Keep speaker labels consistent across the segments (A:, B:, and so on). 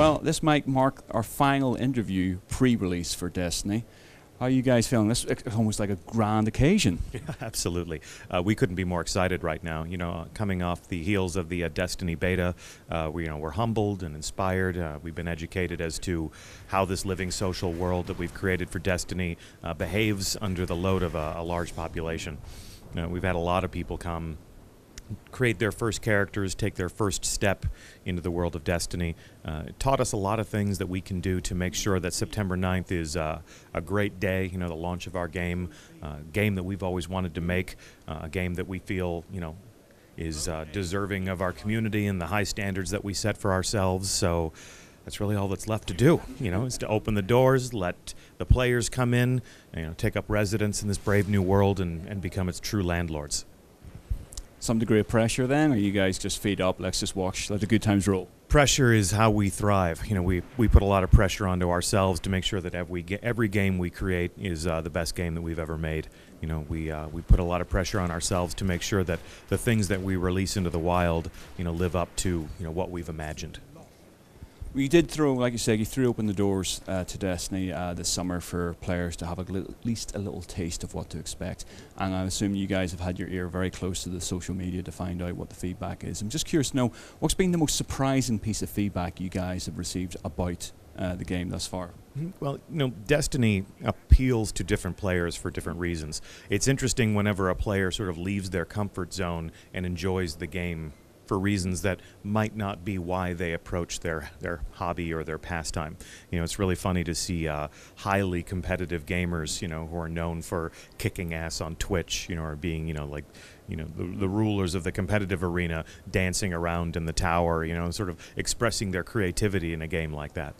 A: Well, this might mark our final interview pre-release for Destiny. How are you guys feeling? This is almost like a grand occasion.
B: Yeah, absolutely. We couldn't be more excited right now. You know, coming off the heels of the Destiny beta, we're humbled and inspired. We've been educated as to how this living social world that we've created for Destiny behaves under the load of a large population. We've had a lot of people come, create their first characters, take their first step into the world of Destiny. It taught us a lot of things that we can do to make sure that September 9th is a great day, you know, the launch of our game, game that we've always wanted to make, a game that we feel, you know, is deserving of our community and the high standards that we set for ourselves. So that's really all that's left to do, you know, is to open the doors, let the players come in, you know, take up residence in this brave new world and become its true landlords.
A: Some degree of pressure then, or you guys just feed up, let's just watch, let the good times roll?
B: Pressure is how we thrive. You know, we put a lot of pressure onto ourselves to make sure that every game we create is the best game that we've ever made. You know, we put a lot of pressure on ourselves to make sure that the things that we release into the wild, you know, live up to, you know, what we've imagined.
A: You did throw, like you said, you threw open the doors to Destiny this summer for players to have at least a little taste of what to expect. And I assume you guys have had your ear very close to the social media to find out what the feedback is. I'm just curious to know, what's been the most surprising piece of feedback you guys have received about the game thus far?
B: Well, you know, Destiny appeals to different players for different reasons. It's interesting whenever a player sort of leaves their comfort zone and enjoys the game for reasons that might not be why they approach their hobby or their pastime. You know, it's really funny to see highly competitive gamers, you know, who are known for kicking ass on Twitch, you know, or being, you know, like, you know, the rulers of the competitive arena dancing around in the tower, you know, sort of expressing their creativity in a game like that.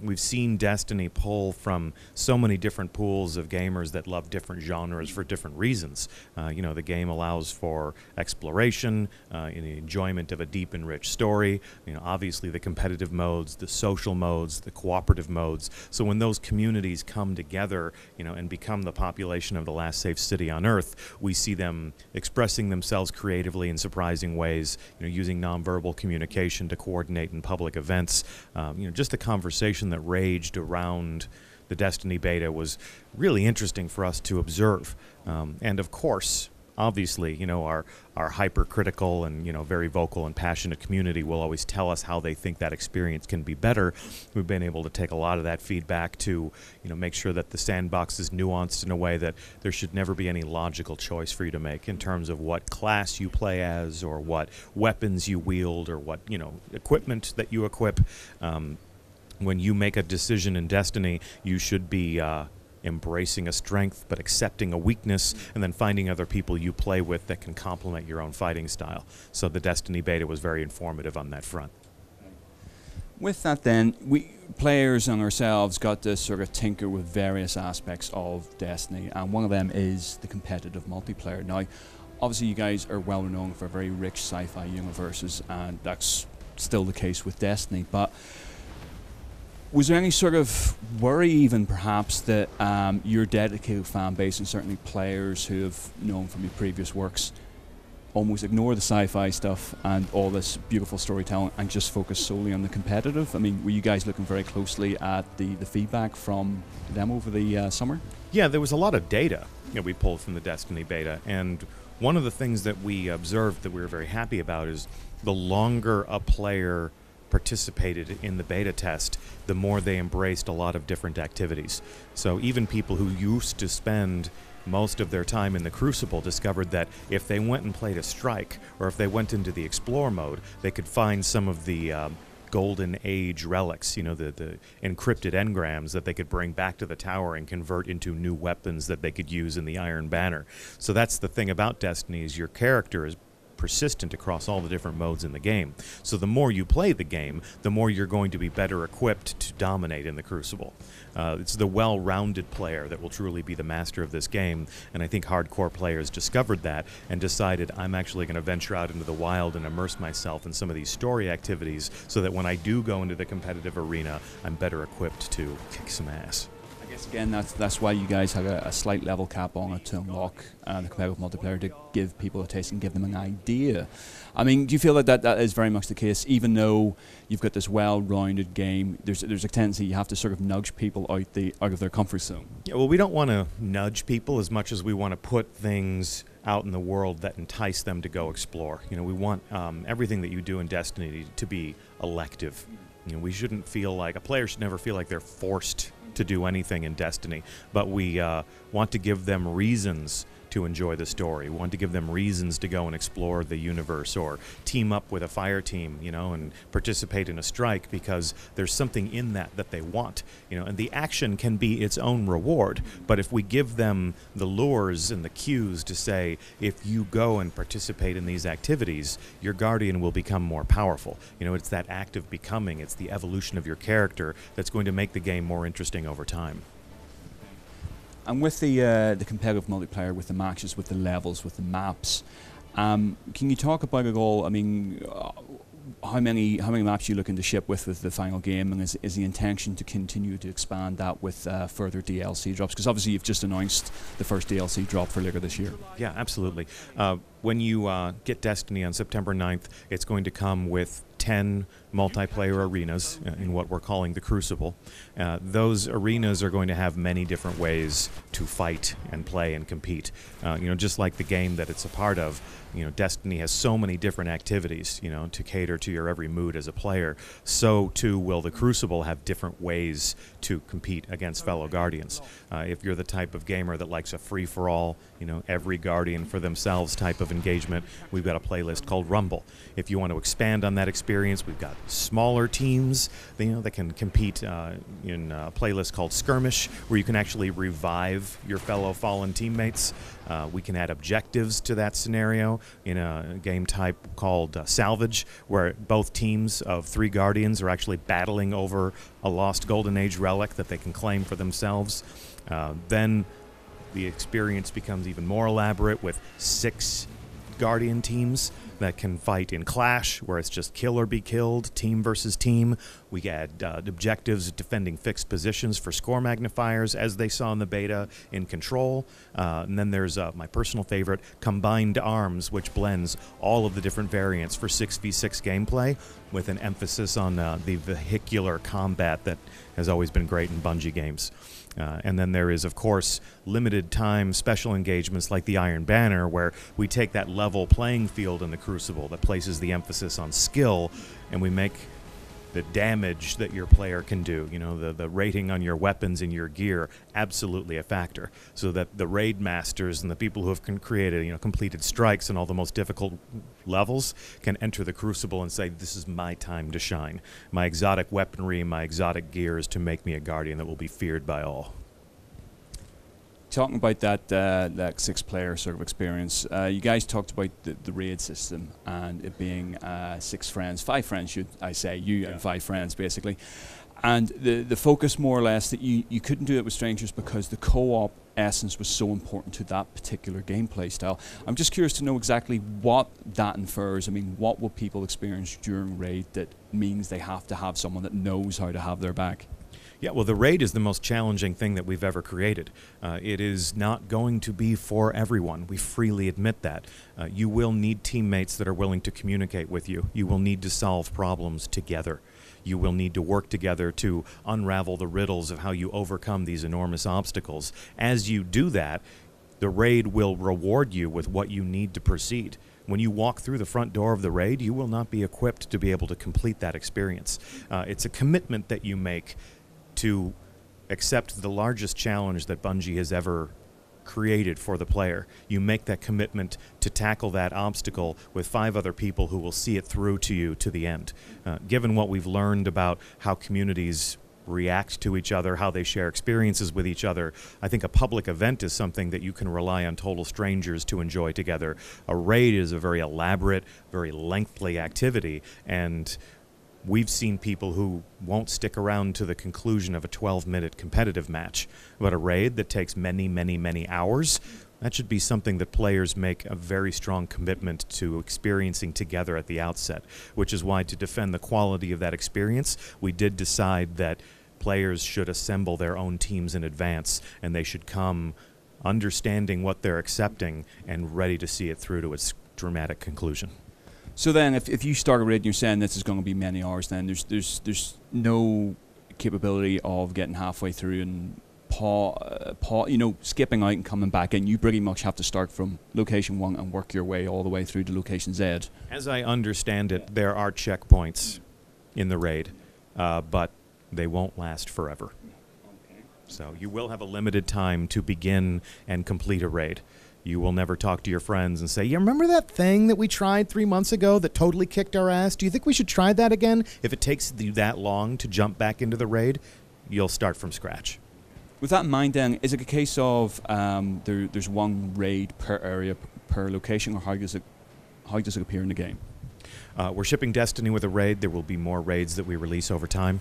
B: We've seen Destiny pull from so many different pools of gamers that love different genres for different reasons. You know, the game allows for exploration, enjoyment of a deep and rich story, you know, obviously the competitive modes, the social modes, the cooperative modes. So when those communities come together, you know, and become the population of the last safe city on Earth, we see them expressing themselves creatively in surprising ways, you know, using nonverbal communication to coordinate in public events. You know, just the conversation that raged around the Destiny beta was really interesting for us to observe. And of course, obviously, you know, our hypercritical and, you know, very vocal and passionate community will always tell us how they think that experience can be better. We've been able to take a lot of that feedback to, you know, make sure that the sandbox is nuanced in a way that there should never be any logical choice for you to make in terms of what class you play as or what weapons you wield or what, you know, equipment that you equip. When you make a decision in Destiny, you should be embracing a strength but accepting a weakness and then finding other people you play with that can complement your own fighting style. So the Destiny beta was very informative on that front.
A: With that then, we players and ourselves got to sort of tinker with various aspects of Destiny, and one of them is the competitive multiplayer. Now, obviously you guys are well known for very rich sci-fi universes, and that's still the case with Destiny, but was there any sort of worry even perhaps that your dedicated fan base and certainly players who have known from your previous works almost ignore the sci-fi stuff and all this beautiful storytelling and just focus solely on the competitive? I mean, were you guys looking very closely at the feedback from them over the summer?
B: Yeah, there was a lot of data, you know, we pulled from the Destiny beta, and one of the things that we observed that we were very happy about is the longer a player participated in the beta test, the more they embraced a lot of different activities. So even people who used to spend most of their time in the Crucible discovered that if they went and played a strike, or if they went into the explore mode, they could find some of the golden age relics, you know, the encrypted engrams that they could bring back to the tower and convert into new weapons that they could use in the Iron Banner. So that's the thing about Destiny, is your character is persistent across all the different modes in the game. So the more you play the game, the more you're going to be better equipped to dominate in the Crucible. It's the well-rounded player that will truly be the master of this game, and I think hardcore players discovered that and decided, I'm actually going to venture out into the wild and immerse myself in some of these story activities so that when I do go into the competitive arena, I'm better equipped to kick some ass.
A: I guess again that's why you guys have a slight level cap on it to unlock the competitive multiplayer, to give people a taste and give them an idea. I mean, do you feel that is very much the case? Even though you've got this well-rounded game, there's a tendency you have to sort of nudge people out of their comfort zone.
B: Yeah, well, we don't want to nudge people as much as we want to put things out in the world that entice them to go explore. You know, we want everything that you do in Destiny to be elective. You know, we shouldn't feel like a player should never feel like they're forced to do anything in Destiny, but we want to give them reasons to enjoy the story. We want to give them reasons to go and explore the universe, or team up with a fire team, you know, and participate in a strike, because there's something in that they want, you know, and the action can be its own reward. But if we give them the lures and the cues to say, if you go and participate in these activities, your Guardian will become more powerful. You know, it's that act of becoming, it's the evolution of your character that's going to make the game more interesting over time.
A: And with the competitive multiplayer, with the matches, with the levels, with the maps, can you talk about it all? I mean, how many maps you looking to ship with the final game, and is the intention to continue to expand that with further DLC drops? Because obviously you've just announced the first DLC drop for later this year.
B: Yeah, absolutely. When you get Destiny on September 9th, it's going to come with 10 multiplayer arenas in what we're calling the Crucible. Those arenas are going to have many different ways to fight and play and compete. You know, just like the game that it's a part of, you know, Destiny has so many different activities, you know, to cater to your every mood as a player. So too will the Crucible have different ways to compete against fellow Guardians. If you're the type of gamer that likes a free-for-all, you know, every Guardian for themselves type of engagement, we've got a playlist called Rumble. If you want to expand on that experience, we've got smaller teams, you know, that can compete in a playlist called Skirmish, where you can actually revive your fellow fallen teammates. We can add objectives to that scenario in a game type called Salvage, where both teams of 3 Guardians are actually battling over a lost Golden Age relic that they can claim for themselves. Then the experience becomes even more elaborate with 6 Guardian teams that can fight in Clash, where it's just kill or be killed, team versus team. We add objectives defending fixed positions for score magnifiers, as they saw in the beta in Control. And then there's my personal favorite, Combined Arms, which blends all of the different variants for 6v6 gameplay, with an emphasis on the vehicular combat that has always been great in Bungie games. And then there is, of course, limited time special engagements like the Iron Banner, where we take that level playing field in the Crucible that places the emphasis on skill, and we make the damage that your player can do, you know, the rating on your weapons and your gear, absolutely a factor, so that the raid masters and the people who have created, you know, completed strikes and all the most difficult levels can enter the Crucible and say, this is my time to shine. My exotic weaponry, my exotic gear is to make me a Guardian that will be feared by all.
A: Talking about that 6-player sort of experience, you guys talked about the raid system and it being 5 friends, should I say, you and 5 friends basically, and the focus more or less that you couldn't do it with strangers because the co-op essence was so important to that particular gameplay style. I'm just curious to know exactly what that infers. I mean, what will people experience during raid that means they have to have someone that knows how to have their back?
B: Yeah, well, the raid is the most challenging thing that we've ever created. It is not going to be for everyone. We freely admit that. You will need teammates that are willing to communicate with you. You will need to solve problems together. You will need to work together to unravel the riddles of how you overcome these enormous obstacles. As you do that, the raid will reward you with what you need to proceed. When you walk through the front door of the raid, you will not be equipped to be able to complete that experience. It's a commitment that you make to accept the largest challenge that Bungie has ever created for the player. You make that commitment to tackle that obstacle with 5 other people who will see it through to you to the end. Given what we've learned about how communities react to each other, how they share experiences with each other, I think a public event is something that you can rely on total strangers to enjoy together. A raid is a very elaborate, very lengthy activity, and we've seen people who won't stick around to the conclusion of a 12-minute competitive match. But a raid that takes many, many, many hours, that should be something that players make a very strong commitment to experiencing together at the outset, which is why, to defend the quality of that experience, we did decide that players should assemble their own teams in advance, and they should come understanding what they're accepting and ready to see it through to its dramatic conclusion.
A: So then, if you start a raid and you're saying this is going to be many hours, then there's no capability of getting halfway through and skipping out and coming back in. You pretty much have to start from location 1 and work your way all the way through to location Z.
B: As I understand it, there are checkpoints in the raid, but they won't last forever. So you will have a limited time to begin and complete a raid. You will never talk to your friends and say, "You remember that thing that we tried 3 months ago that totally kicked our ass? Do you think we should try that again?" If it takes you that long to jump back into the raid, you'll start from scratch.
A: With that in mind, then, is it a case of there's one raid per area, per location, or how does it appear in the game?
B: We're shipping Destiny with a raid. There will be more raids that we release over time.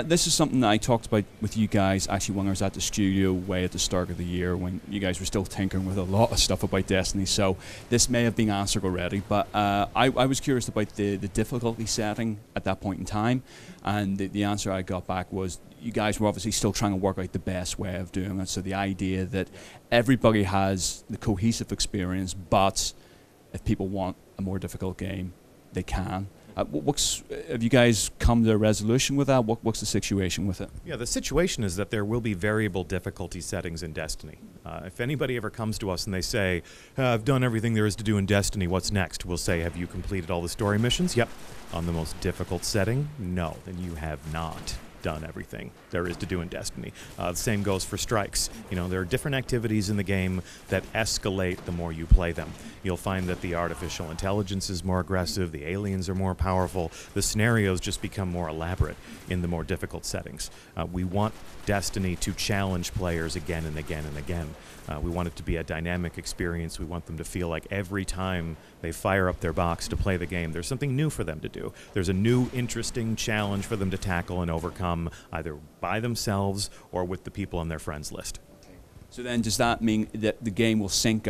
A: This is something that I talked about with you guys actually when I was at the studio way at the start of the year when you guys were still tinkering with a lot of stuff about Destiny, so this may have been answered already, but I was curious about the difficulty setting at that point in time, and the answer I got back was you guys were obviously still trying to work out the best way of doing it, so the idea that everybody has the cohesive experience, but if people want a more difficult game, they can. Have you guys come to a resolution with that? What's the situation with it?
B: Yeah, the situation is that there will be variable difficulty settings in Destiny. If anybody ever comes to us and they say, "I've done everything there is to do in Destiny, what's next?" We'll say, "Have you completed all the story missions?" Yep. On the most difficult setting? No, then you have not done everything there is to do in Destiny. The same goes for strikes. You know, there are different activities in the game that escalate the more you play them. You'll find that the artificial intelligence is more aggressive, the aliens are more powerful, the scenarios just become more elaborate in the more difficult settings. We want Destiny to challenge players again and again and again. We want it to be a dynamic experience. We want them to feel like every time they fire up their box to play the game, there's something new for them to do. There's a new, interesting challenge for them to tackle and overcome, either by themselves or with the people on their friends list.
A: So then does that mean that the game will sync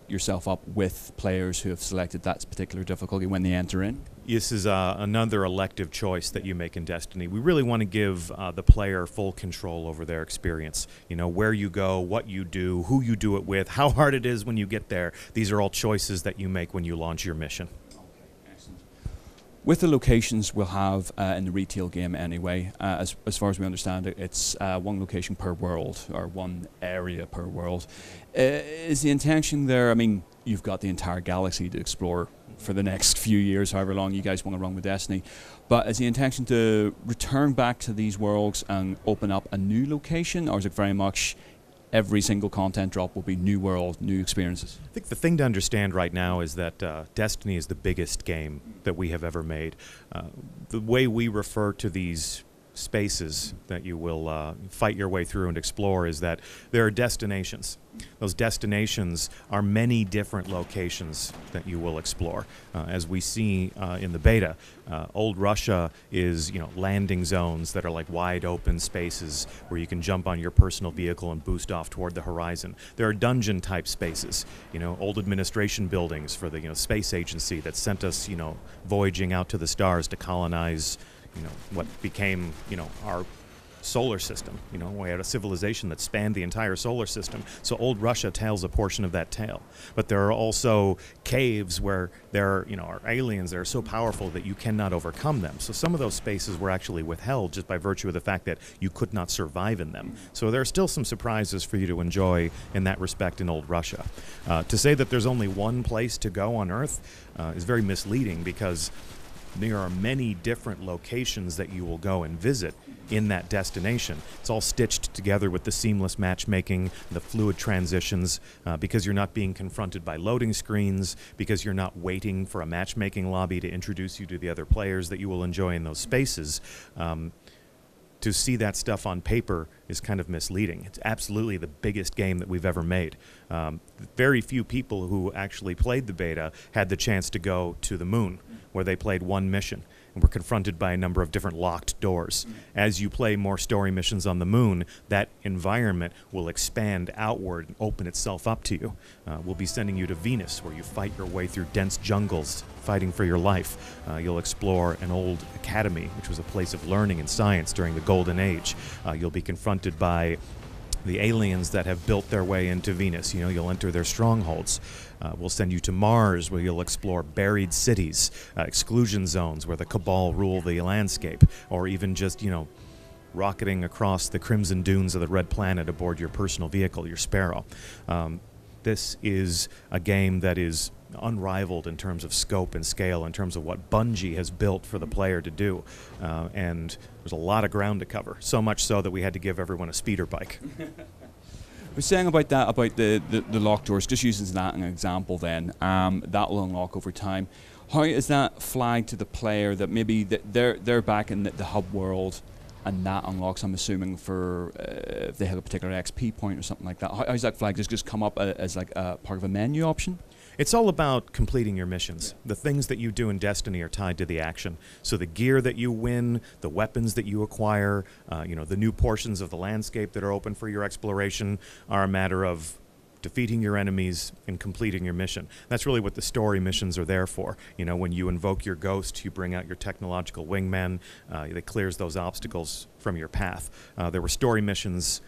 A: yourself up with players who have selected that particular difficulty when they enter in?
B: This is another elective choice that you make in Destiny. We really want to give the player full control over their experience. You know, where you go, what you do, who you do it with, how hard it is when you get there. These are all choices that you make when you launch your mission.
A: With the locations we'll have in the retail game anyway, as far as we understand it, it's one location per world, or one area per world. Is the intention there, I mean, you've got the entire galaxy to explore for the next few years, however long you guys want to run with Destiny, but is the intention to return back to these worlds and open up a new location, or is it very much every single content drop will be new world, new experiences?
B: I think the thing to understand right now is that Destiny is the biggest game that we have ever made. The way we refer to these spaces that you will fight your way through and explore is that there are destinations. Those destinations are many different locations that you will explore. As we see in the beta, Old Russia is, you know, landing zones that are like wide open spaces where you can jump on your personal vehicle and boost off toward the horizon. There are dungeon type spaces, you know, old administration buildings for the, you know, space agency that sent us, you know, voyaging out to the stars to colonize, you know, what became, you know, our solar system. You know, we had a civilization that spanned the entire solar system. So Old Russia tells a portion of that tale. But there are also caves where there are, you know, are aliens that are so powerful that you cannot overcome them. So some of those spaces were actually withheld just by virtue of the fact that you could not survive in them. So there are still some surprises for you to enjoy in that respect in Old Russia. To say that there's only one place to go on Earth is very misleading, because there are many different locations that you will go and visit in that destination. It's all stitched together with the seamless matchmaking, the fluid transitions, because you're not being confronted by loading screens, because you're not waiting for a matchmaking lobby to introduce you to the other players that you will enjoy in those spaces. To see that stuff on paper is kind of misleading. It's absolutely the biggest game that we've ever made. Very few people who actually played the beta had the chance to go to the moon, where they played one mission. and we're confronted by a number of different locked doors. As you play more story missions on the moon, that environment will expand outward and open itself up to you. We'll be sending you to Venus, where you fight your way through dense jungles, fighting for your life. You'll explore an old academy, which was a place of learning and science during the Golden Age. You'll be confronted by the aliens that have built their way into Venus. You'll enter their strongholds. We'll send you to Mars, where you'll explore buried cities, exclusion zones where the Cabal rule the landscape, or even just, rocketing across the crimson dunes of the Red Planet aboard your personal vehicle, your Sparrow. This is a game that is unrivaled in terms of scope and scale, in terms of what Bungie has built for the player to do. And there's a lot of ground to cover, so much so that we had to give everyone a speeder bike.
A: I was saying about that, about the locked doors, just using that as an example then, that will unlock over time. How is that flagged to the player that maybe they're back in the hub world, and that unlocks, I'm assuming, for if they have a particular XP point or something like that? How's that flagged? Does it just come up as like a part of a menu option?
B: It's all about completing your missions. The things that you do in Destiny are tied to the action. So the gear that you win, the weapons that you acquire, the new portions of the landscape that are open for your exploration are a matter of defeating your enemies and completing your mission. That's really what the story missions are there for. When you invoke your ghost, you bring out your technological wingman that clears those obstacles from your path. There were story missions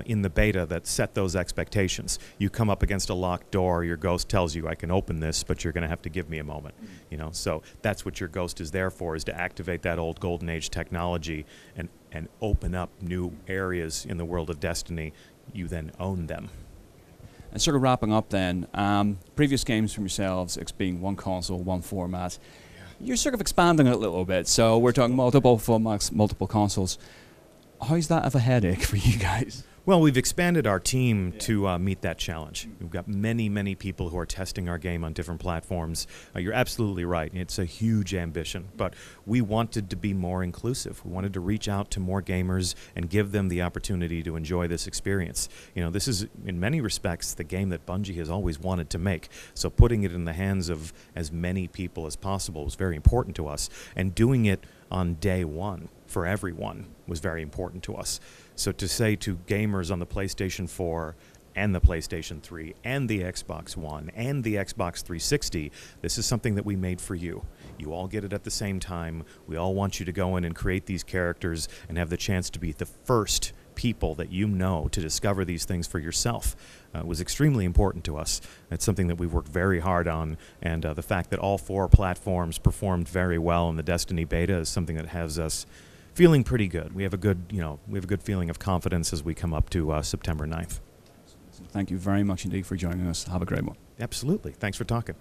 B: in the beta that set those expectations. You come up against a locked door, your ghost tells you, I can open this, but you're going to have to give me a moment. So that's what your ghost is there for, is to activate that old Golden Age technology and open up new areas in the world of Destiny. You then own them.
A: And sort of wrapping up then, previous games from yourselves, it's being one console, one format. You're sort of expanding it a little bit, so we're talking multiple formats, multiple consoles. How's that of a headache for you guys?
B: Well, we've expanded our team to meet that challenge. We've got many, many people who are testing our game on different platforms. You're absolutely right. It's a huge ambition, but we wanted to be more inclusive. We wanted to reach out to more gamers and give them the opportunity to enjoy this experience. This is, in many respects, the game that Bungie has always wanted to make. So putting it in the hands of as many people as possible was very important to us, and doing it on day one for everyone was very important to us. So to say to gamers on the PlayStation 4 and the PlayStation 3 and the Xbox One and the Xbox 360, this is something that we made for you. You all get it at the same time. We all want you to go in and create these characters and have the chance to be the first people that to discover these things for yourself. Was extremely important to us. It's something that we've worked very hard on, and the fact that all 4 platforms performed very well in the Destiny beta is something that has us feeling pretty good. We have a good, feeling of confidence as we come up to September 9th.
A: Thank you very much indeed for joining us. Have a great one.
B: Absolutely. Thanks for talking.